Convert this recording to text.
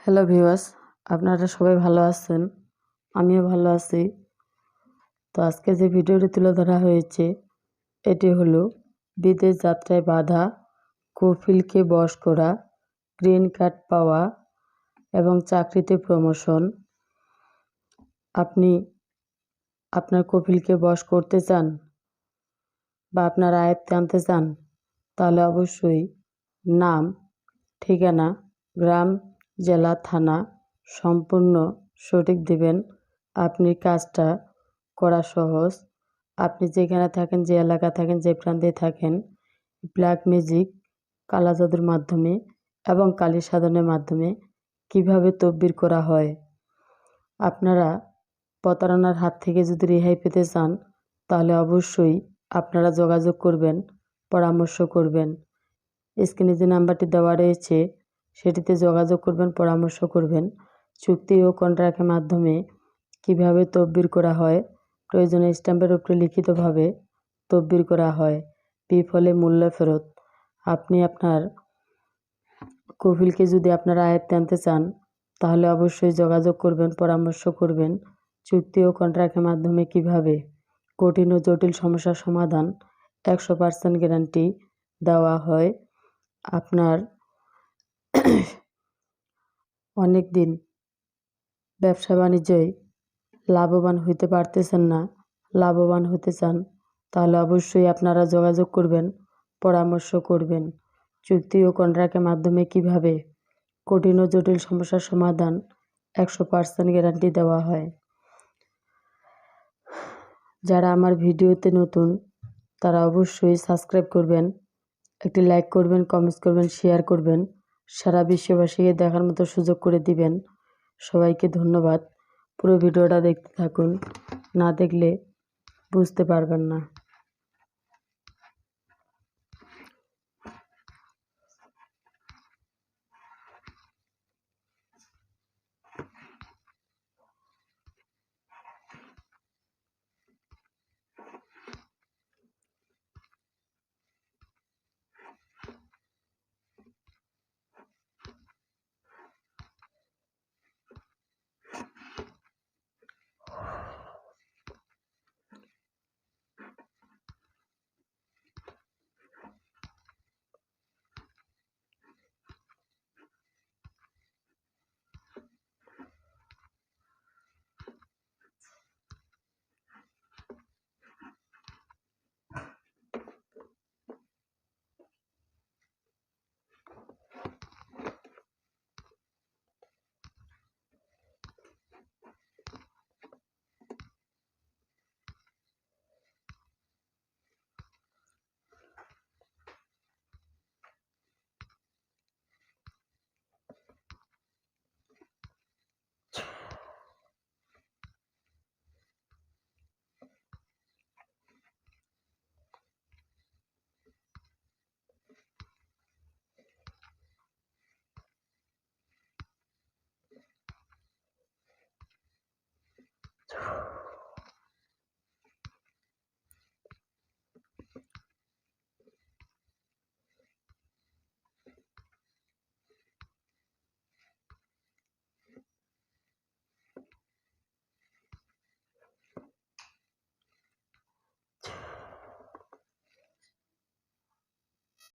Hello viewers, আপনারা সবাই ভালো আছেন? আমিও ভালো আছি। তো আজকে যে ভিডিওটি তুলে ধরা হয়েছে এটি হলো বিদেশ যাত্রায় বাধা, কফিলকে বশ করা, গ্রিন কার্ড পাওয়া এবং চাকরিতে প্রমোশন। আপনি আপনার কফিলকে বশ করতে চান বা আপনার আয়ত্তে আনতে চান, তাহলে অবশ্যই নাম, ঠিকানা, গ্রাম, জেলা, থানা সম্পূর্ণ সঠিক দিবেন। আপনি কাজটা করা সহজ। আপনি যেখানে থাকেন, যে এলাকা থাকেন, যে প্রান্তে থাকেন, ব্ল্যাক ম্যাজিক, কালা জাদুর মাধ্যমে এবং কালী সাধনের মাধ্যমে কিভাবে তদবির করা হয়। আপনারা প্রতারণার হাত থেকে যদি রেহাই পেতে চান, তাহলে অবশ্যই আপনারা যোগাযোগ করবেন, পরামর্শ করবেন। স্ক্রিনে যে নাম্বারটি দেওয়া রয়েছে সেটিতে যোগাযোগ করবেন, পরামর্শ করবেন। চুক্তি ও কন্ট্রাক্টের মাধ্যমে কিভাবে তদবির করা হয়, প্রয়োজনে স্ট্যাম্পের উপরে লিখিতভাবে তদবির করা হয়। বিফলে মূল্য ফেরত। আপনি আপনার কফিলকে যদি আপনারা আয়ত্তে আনতে চান, তাহলে অবশ্যই যোগাযোগ করবেন, পরামর্শ করবেন। চুক্তি ও কন্ট্রাক্টের মাধ্যমে কিভাবে কঠিন ও জটিল সমস্যার সমাধান 100% গ্যারান্টি দেওয়া হয়। আপনার অনেক দিন ব্যবসা বাণিজ্যে লাভবান হইতে পারতেছেন না, লাভবান হতে চান, তাহলে অবশ্যই আপনারা যোগাযোগ করবেন, পরামর্শ করবেন। চুক্তি ও কন্ট্রাক্টের মাধ্যমে কিভাবে কঠিন ও জটিল সমস্যার সমাধান 100% গ্যারান্টি দেওয়া হয়। যারা আমার ভিডিওতে নতুন, তারা অবশ্যই সাবস্ক্রাইব করবেন, একটি লাইক করবেন, কমেন্টস করবেন, শেয়ার করবেন, সারা বিশ্ববাসীকে দেখার মতো সুযোগ করে দিবেন। সবাইকে ধন্যবাদ। পুরো ভিডিওটা দেখতে থাকুন, না দেখলে বুঝতে পারবেন না।